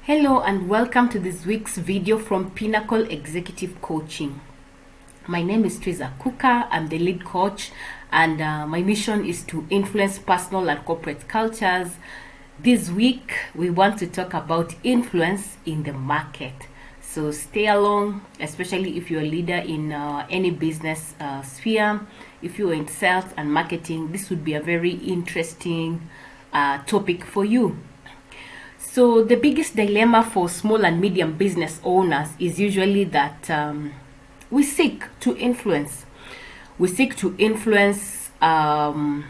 Hello and welcome to this week's video from Pinnacle Executive Coaching. My name is Teresa Kuka. I'm the lead coach and my mission is to influence personal and corporate cultures. This week we want to talk about influence in the market. So stay along, especially if you're a leader in any business sphere. If you're in sales and marketing, this would be a very interesting topic for you. So the biggest dilemma for small and medium business owners is usually that we seek to influence. We seek to influence so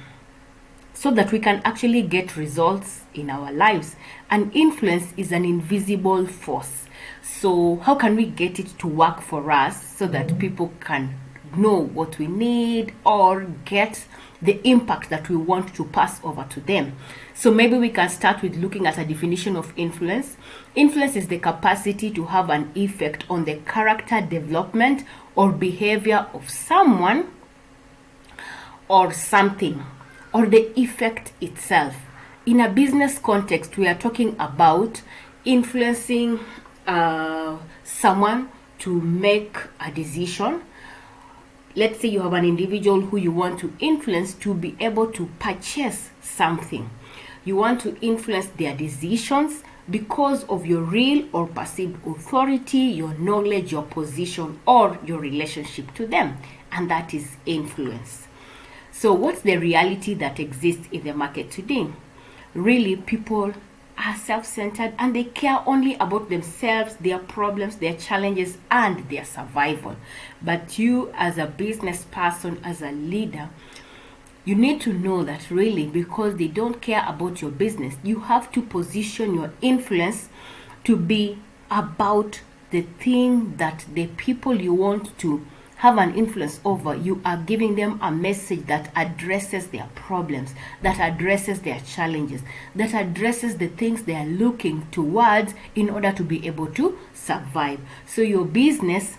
that we can actually get results in our lives. And influence is an invisible force. So how can we get it to work for us so that people can know what we need or get the impact that we want to pass over to them? So maybe we can start with looking at a definition of influence. Influence is the capacity to have an effect on the character development or behavior of someone or something, or the effect itself. In a business context, we are talking about influencing someone to make a decision. Let's say you have an individual who you want to influence to be able to purchase something. You want to influence their decisions because of your real or perceived authority, your knowledge, your position, or your relationship to them. And that is influence. So what's the reality that exists in the market today? Really, people are self-centered and they care only about themselves, their problems, their challenges, and their survival. But you, as a business person, as a leader, you need to know that really, because they don't care about your business, you have to position your influence to be about the thing that the people you want to have an influence over. You are giving them a message that addresses their problems, that addresses their challenges, that addresses the things they are looking towards in order to be able to survive. So your business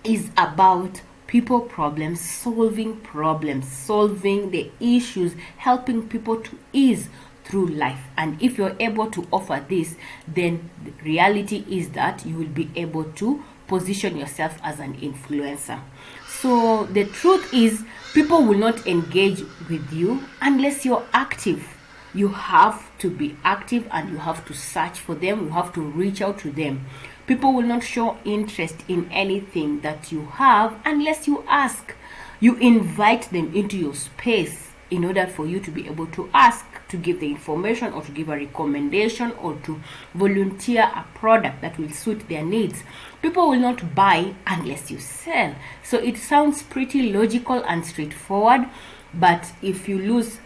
is about people problems, solving the issues, helping people to ease through life. And if you're able to offer this, then the reality is that you will be able to position yourself as an influencer. So the truth is, people will not engage with you unless you're active. You have to be active and you have to search for them. You have to reach out to them. People will not show interest in anything that you have unless you ask. You invite them into your space in order for you to be able to ask, to give the information or to give a recommendation or to volunteer a product that will suit their needs. People will not buy unless you sell. So it sounds pretty logical and straightforward, but if you lose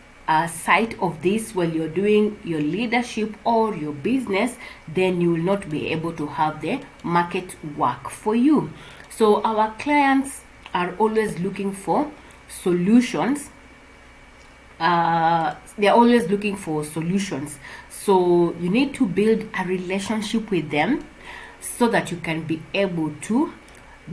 sight of this while you're doing your leadership or your business, then you will not be able to have the market work for you. So our clients are always looking for solutions. They're always looking for solutions. So you need to build a relationship with them so that you can be able to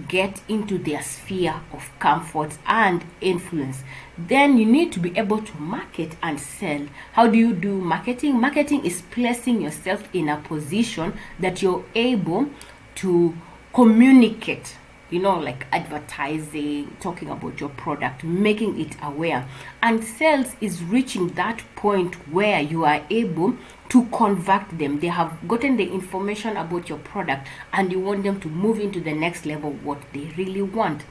get into their sphere of comfort and influence. Then you need to be able to market and sell. How do you do marketing? Marketing is placing yourself in a position that you're able to communicate, like advertising, talking about your product, making it aware. And sales is reaching that point where you are able to convert them. They have gotten the information about your product and you want them to move into the next level, what they really want.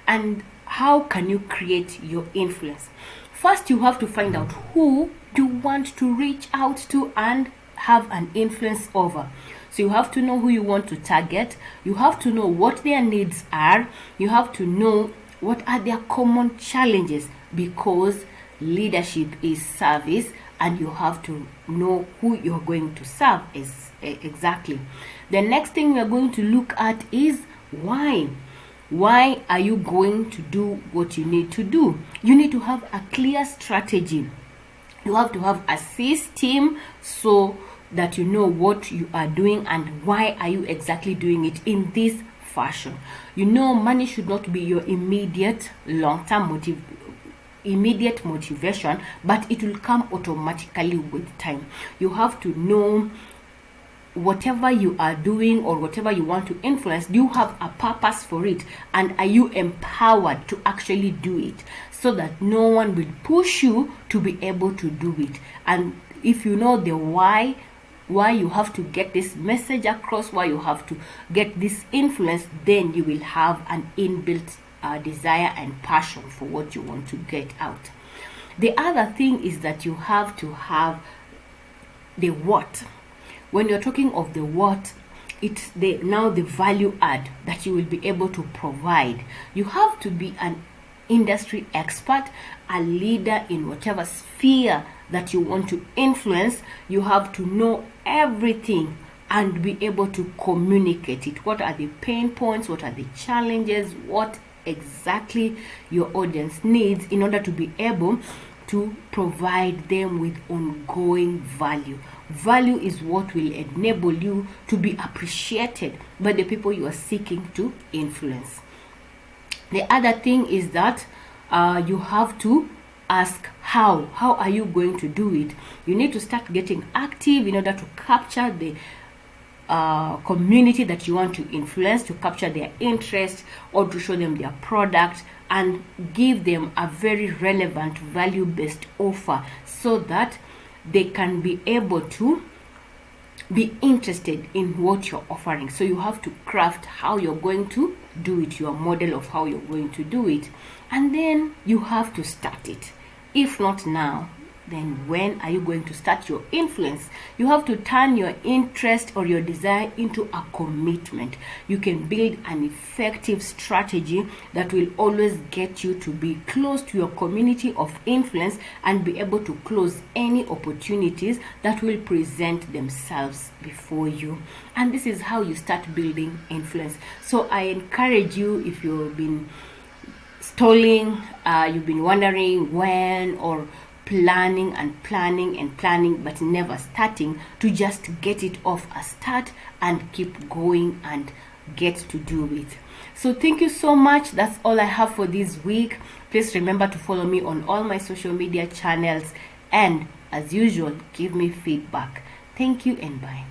And how can you create your influence? First, you have to find out who you want to reach out to and have an influence over. So you have to know who you want to target. You have to know what their needs are. You have to know what are their common challenges, because leadership is service and you have to know who you're going to serve exactly. The next thing we're going to look at is why. Why are you going to do what you need to do? You need to have a clear strategy. You have to have a system so that you know what you are doing and why are you exactly doing it in this fashion. Money should not be your immediate long-term motivation, but it will come automatically with time. You have to know whatever you are doing or whatever you want to influence, do you have a purpose for it, and are you empowered to actually do it, so that no one will push you to be able to do it? And if you know the why you have to get this message across, why you have to get this influence, then you will have an inbuilt desire and passion for what you want to get out. The other thing is that you have to have the what. When you're talking of the what, it's the value add that you will be able to provide. You have to be an industry expert, a leader in whatever sphere that you want to influence. You have to know everything and be able to communicate it. What are the pain points? What are the challenges? What exactly your audience needs in order to be able to provide them with ongoing value. Value is what will enable you to be appreciated by the people you are seeking to influence. The other thing is that you have to ask how are you going to do it. You need to start getting active in order to capture the community that you want to influence, to capture their interest, or to show them their product and give them a very relevant value-based offer, so that they can be able to be interested in what you're offering. So you have to craft how you're going to do it, your model of how you're going to do it, and then you have to start it. If not now, then when are you going to start your influence? You have to turn your interest or your desire into a commitment. You can build an effective strategy that will always get you to be close to your community of influence and be able to close any opportunities that will present themselves before you. And this is how you start building influence. So I encourage you, if you've been stalling, you've been wondering when, or planning but never starting, to just get it off a start and keep going and get to do it. So thank you so much. That's all I have for this week. Please remember to follow me on all my social media channels, and as usual, give me feedback. Thank you and bye.